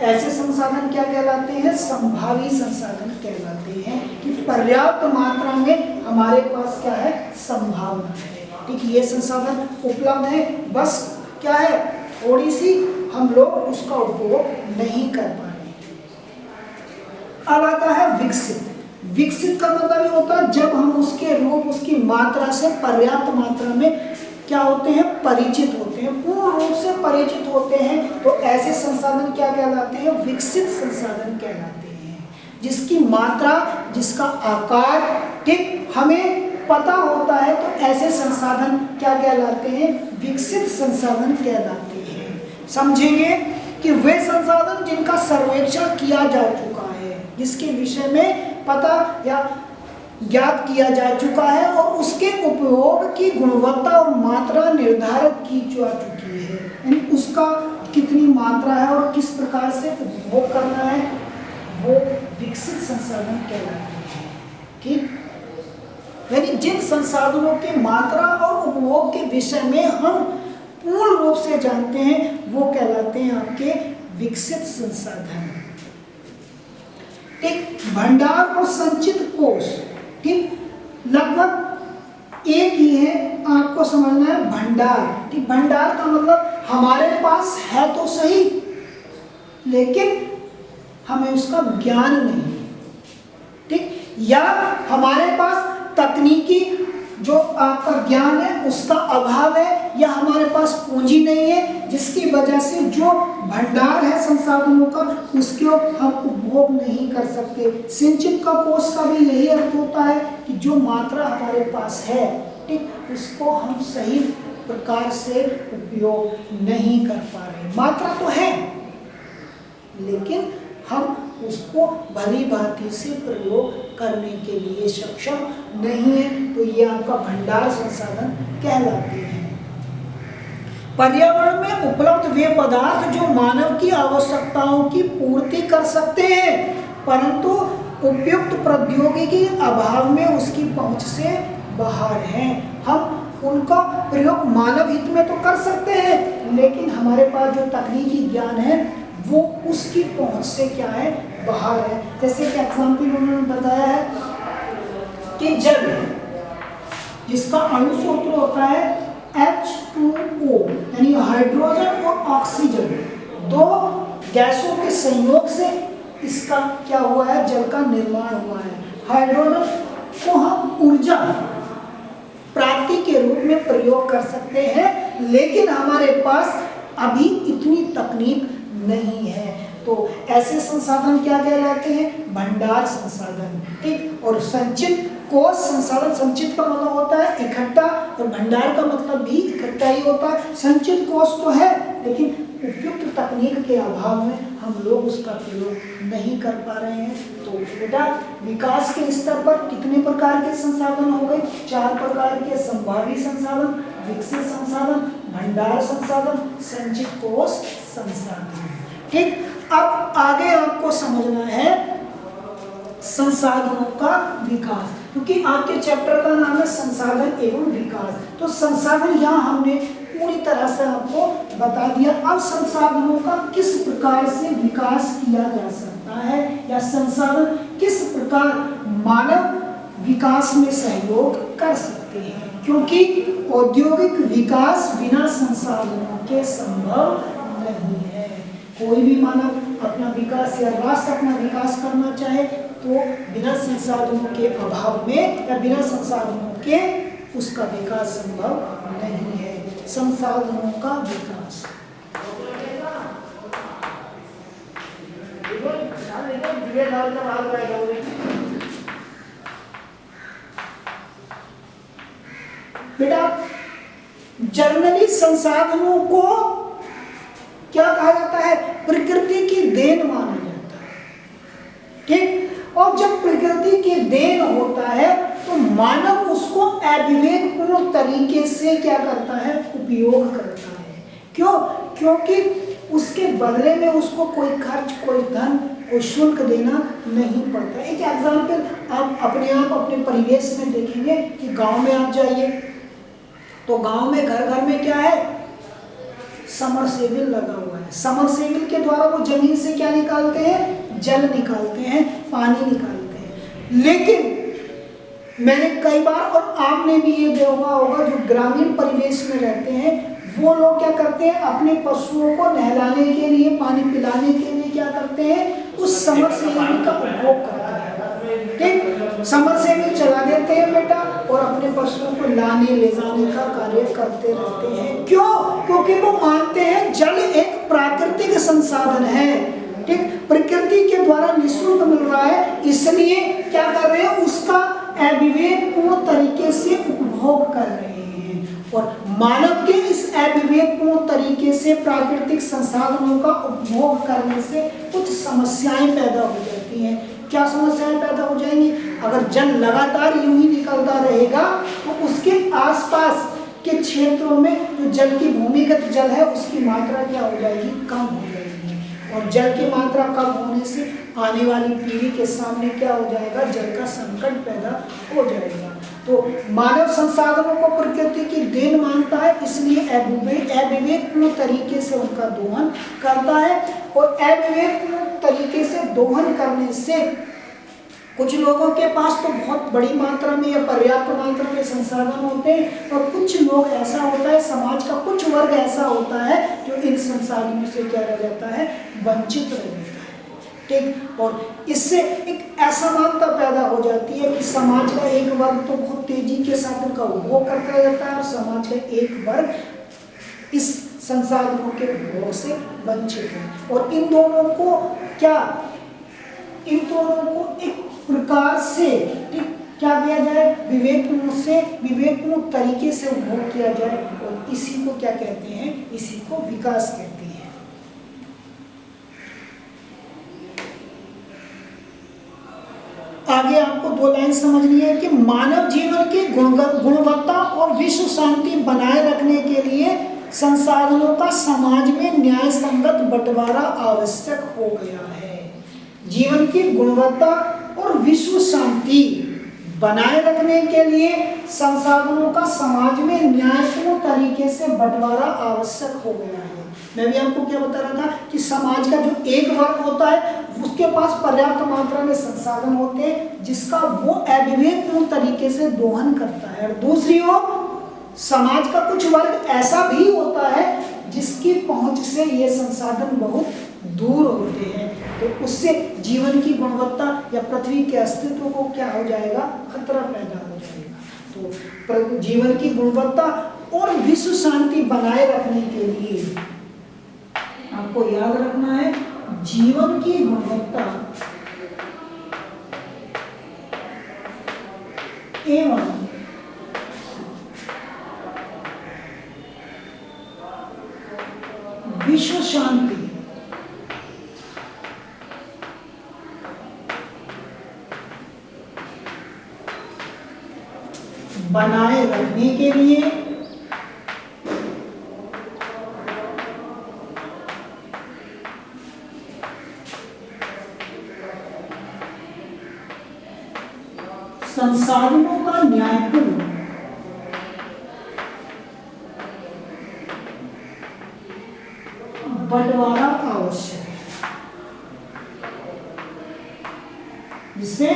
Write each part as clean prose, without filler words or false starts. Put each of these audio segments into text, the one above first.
ऐसे संसाधन क्या कहलाते हैं? संभावी संसाधन कहलाते हैं कि पर्याप्त मात्रा में हमारे पास क्या है? संभावना है। ठीक, ये संसाधन उपलब्ध है, बस क्या है? थोड़ी सी हम लोग उसका उपयोग नहीं कर पा रहे। अब आता है विकसित। विकसित का मतलब ये होता है जब हम उसके रूप, उसकी मात्रा से पर्याप्त मात्रा में क्या होते हैं? परिचित होते हैं, पूर्ण रूप से परिचित होते हैं। तो ऐसे संसाधन क्या कहलाते हैं? विकसित संसाधन कहलाते हैं, जिसकी मात्रा, जिसका आकार ठीक हमें पता होता है। तो ऐसे संसाधन क्या कहलाते हैं? विकसित संसाधन कहलाते हैं। समझेंगे कि वे संसाधन जिनका सर्वेक्षण किया जा चुका है, जिसके विषय में पता या ज्ञात किया जा चुका है और उसके उपयोग की गुणवत्ता और मात्रा निर्धारित की जा चुकी है, यानी उसका कितनी मात्रा है और किस प्रकार से उपभोग करना है, वो विकसित संसाधन कहलाते हैं। ठीक, यानी जिन संसाधनों की मात्रा और उपभोग के विषय में हम पूर्ण रूप से जानते हैं, वो कहलाते हैं आपके विकसित संसाधन। ठीक, भंडार और संचित कोष, ठीक, लगभग एक ही है, आपको समझना है। भंडार, ठीक, भंडार का मतलब हमारे पास है तो सही, लेकिन हमें उसका ज्ञान नहीं, ठीक, या हमारे पास तकनीकी जो आपका ज्ञान है उसका अभाव है, या हमारे पास पूंजी नहीं है, जिसकी वजह से जो भंडार है संसाधनों का उसके हम उपभोग नहीं कर सकते। सिंचित का कोष का भी यही अर्थ होता है कि जो मात्रा हमारे पास है, ठीक, उसको हम सही प्रकार से उपयोग नहीं कर पा रहे। मात्रा तो है, लेकिन हम उसको भली भांति से प्रयोग करने के लिए सक्षम नहीं है। तो ये आपका भंडार संसाधन कहलाते हैं। पर्यावरण में उपलब्ध वे पदार्थ जो मानव की आवश्यकताओं की पूर्ति कर सकते हैं, परंतु उपयुक्त प्रौद्योगिकी अभाव में उसकी पहुंच से बाहर हैं। हम उनका प्रयोग मानव हित में तो कर सकते हैं, लेकिन हमारे पास जो तकनीकी ज्ञान है वो उसकी पहुंच से क्या है? बाहर है। जैसे कि एग्जाम्पल उन्होंने बताया है कि जल, जिसका अणु सूत्र होता है H2O, यानी हाइड्रोजन और ऑक्सीजन, दो गैसों के संयोग से इसका क्या हुआ है? जल का निर्माण हुआ है। हाइड्रोजन को हम ऊर्जा प्राप्ति के रूप में प्रयोग कर सकते हैं, लेकिन हमारे पास अभी इतनी तकनीक नहीं है। तो ऐसे संसाधन क्या कहलाते हैं? भंडार संसाधन। ठीक, और संचित कोष संसाधन, संचित का मतलब होता है इकट्ठा, और भंडार का मतलब भी इकट्ठा ही होता है। संचित कोष तो है, लेकिन उपयुक्त तकनीक के अभाव में हम लोग उसका प्रयोग नहीं कर पा रहे हैं। तो बेटा, विकास के स्तर पर कितने प्रकार के संसाधन हो गए? 4 प्रकार के। संभावी संसाधन, विकसित संसाधन, भंडार संसाधन, संचित कोष संसाधन। ठीक, अब आगे आपको समझना है संसाधनों का विकास, क्योंकि आपके चैप्टर का नाम है संसाधन एवं विकास। तो संसाधन यहाँ हमने पूरी तरह से आपको बता दिया। अब संसाधनों का किस प्रकार से विकास किया जा सकता है, या संसाधन किस प्रकार मानव विकास में सहयोग कर सकते हैं, क्योंकि औद्योगिक विकास बिना संसाधनों के संभव नहीं है। कोई भी मानव अपना विकास या राष्ट्र अपना विकास करना चाहे तो बिना संसाधनों के अभाव में या बिना संसाधनों के उसका विकास संभव नहीं है। संसाधनों का विकास, बेटा, जनरली संसाधनों को क्या कहा जाता है? प्रकृति की देन माना जाता है। ठीक, और जब प्रकृति की देन होता है तो मानव उसको अविवेकपूर्ण तरीके से क्या करता है? उपयोग करता है। क्यों? क्योंकि उसके बदले में उसको कोई खर्च, कोई धन, कोई शुल्क देना नहीं पड़ता। एक एग्जाम्पल आप अपने परिवेश में देखेंगे कि गांव में आप जाइए तो गांव में घर घर में क्या है? समरसेबिल लगा हुआ है। समरसेबल के द्वारा वो जमीन से क्या निकालते हैं, जल निकालते हैं, पानी निकालते हैं। लेकिन मैंने कई बार, और आपने भी ये देखा होगा, जो ग्रामीण परिवेश में रहते हैं वो लोग क्या करते हैं, अपने पशुओं को नहलाने के लिए, पानी पिलाने के लिए क्या करते हैं, उस समरसेबल का उपयोग करते हैं। ठीक, समरसेबल चला देते हैं बेटा, और अपने पशुओं को लाने ले जाने का कार्य करते रहते हैं। क्यों? क्योंकि वो मानते हैं जल एक प्राकृतिक संसाधन है। ठीक, प्रकृति के द्वारा निःशुल्क मिल रहा है, इसलिए क्या कर रहे हैं, उसका अविवेकपूर्ण तरीके से उपभोग कर रहे हैं। और मानव के इस अविवेकपूर्ण तरीके से प्राकृतिक संसाधनों का उपभोग करने से कुछ समस्याएं पैदा हो जाती हैं। क्या समस्याएं पैदा हो जाएंगी? अगर जल लगातार यूं ही निकलता रहेगा तो उसके आसपास के क्षेत्रों में जो जल की भूमिगत जल है उसकी मात्रा क्या हो जाएगी, कम हो जाएगी। और जल की मात्रा कम होने से आने वाली पीढ़ी के सामने क्या हो जाएगा, जल का संकट पैदा हो जाएगा। तो मानव संसाधनों को प्रकृति की देन मानता है, इसलिए अविवेकपूर्ण तरीके से उनका दोहन करता है। और अविवेकपूर्ण तरीके से दोहन करने से कुछ लोगों के पास तो बहुत बड़ी मात्रा में या पर्याप्त मात्रा में संसाधन होते हैं, और कुछ लोग ऐसा होता है, समाज का कुछ वर्ग ऐसा होता है जो इन संसाधनों से क्या रह जाता है, वंचित रह जाता है। ठीक, और इससे एक असमानता पैदा हो जाती है कि समाज का एक वर्ग तो बहुत तेजी के साथ इनका उपभोग करता रहता है, और समाज का एक वर्ग इस संसाधनों के उपभोग से वंचित है। और इन दोनों को क्या, इन दोनों को एक प्रकार से क्या किया जाए, विवेकपूर्ण तरीके से उपभोग किया जाए, और इसी को क्या कहते हैं, इसी को विकास कहते हैं। आगे आपको 2 लाइन समझनी है कि मानव जीवन की गुणवत्ता और विश्व शांति बनाए रखने के लिए संसाधनों का समाज में न्याय संगत बंटवारा आवश्यक हो गया है। जीवन की गुणवत्ता और विश्व शांति बनाए रखने के लिए संसाधनों का समाज में न्यायपूर्ण तरीके से बंटवारा आवश्यक हो गया है। मैं भी आपको क्या बता रहा था कि समाज का जो एक वर्ग होता है उसके पास पर्याप्त मात्रा में संसाधन होते हैं जिसका वो अविवेकपूर्ण तरीके से दोहन करता है, और दूसरी ओर समाज का कुछ वर्ग ऐसा भी होता है जिसकी पहुंच से ये संसाधन बहुत दूर होते हैं, तो उससे जीवन की गुणवत्ता या पृथ्वी के अस्तित्व को क्या हो जाएगा, खतरा पैदा हो जाएगा। तो जीवन की गुणवत्ता और विश्व शांति बनाए रखने के लिए आपको याद रखना है, जीवन की गुणवत्ता एवं विश्व शांति बनाए रखने के लिए संसाधनों का न्यायपूर्ण बंटवारा आवश्यक है, जिससे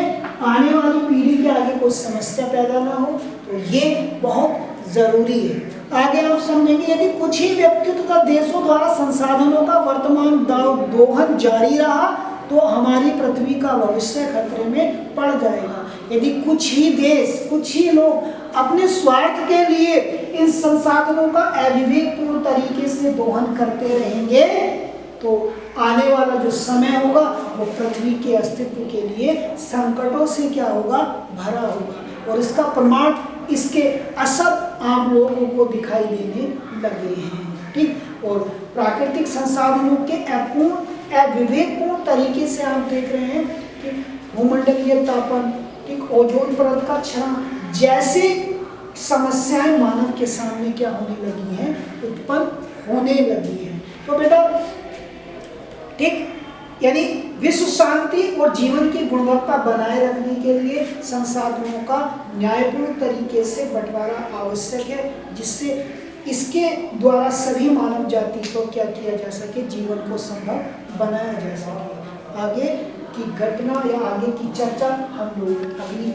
आने वाली पीढ़ी के आगे कोई समस्या पैदा ना हो। तो ये बहुत जरूरी है। आगे आप समझेंगे, यदि कुछ ही व्यक्तित्व का देशों द्वारा संसाधनों का वर्तमान दोहन जारी रहा तो हमारी पृथ्वी का भविष्य खतरे में पड़ जाएगा। यदि कुछ ही देश, कुछ ही लोग अपने स्वार्थ के लिए इन संसाधनों का अविवेकपूर्ण तरीके से दोहन करते रहेंगे तो आने वाला जो समय होगा वो पृथ्वी के अस्तित्व के लिए संकटों से क्या होगा, भरा होगा। और इसका प्रमाण इसके असर आम लोगों को दिखाई देने लगे हैं। ठीक, और प्राकृतिक संसाधनों के अविवेकपूर्ण तरीके से आप देख रहे हैं कि भूमंडलीय तापन, ठीक, ओजोन परत का क्षरण जैसे समस्याएं मानव के सामने क्या होने लगी हैं, उत्पन्न होने लगी हैं। तो बेटा ठीक, यानी विश्व शांति और जीवन की गुणवत्ता बनाए रखने के लिए संसाधनों का न्यायपूर्ण तरीके से बंटवारा आवश्यक है, जिससे इसके द्वारा सभी मानव जाति को क्या किया जा सके, जीवन को संभव बनाया जा सके। आगे की घटना या आगे की चर्चा हम लोग अगली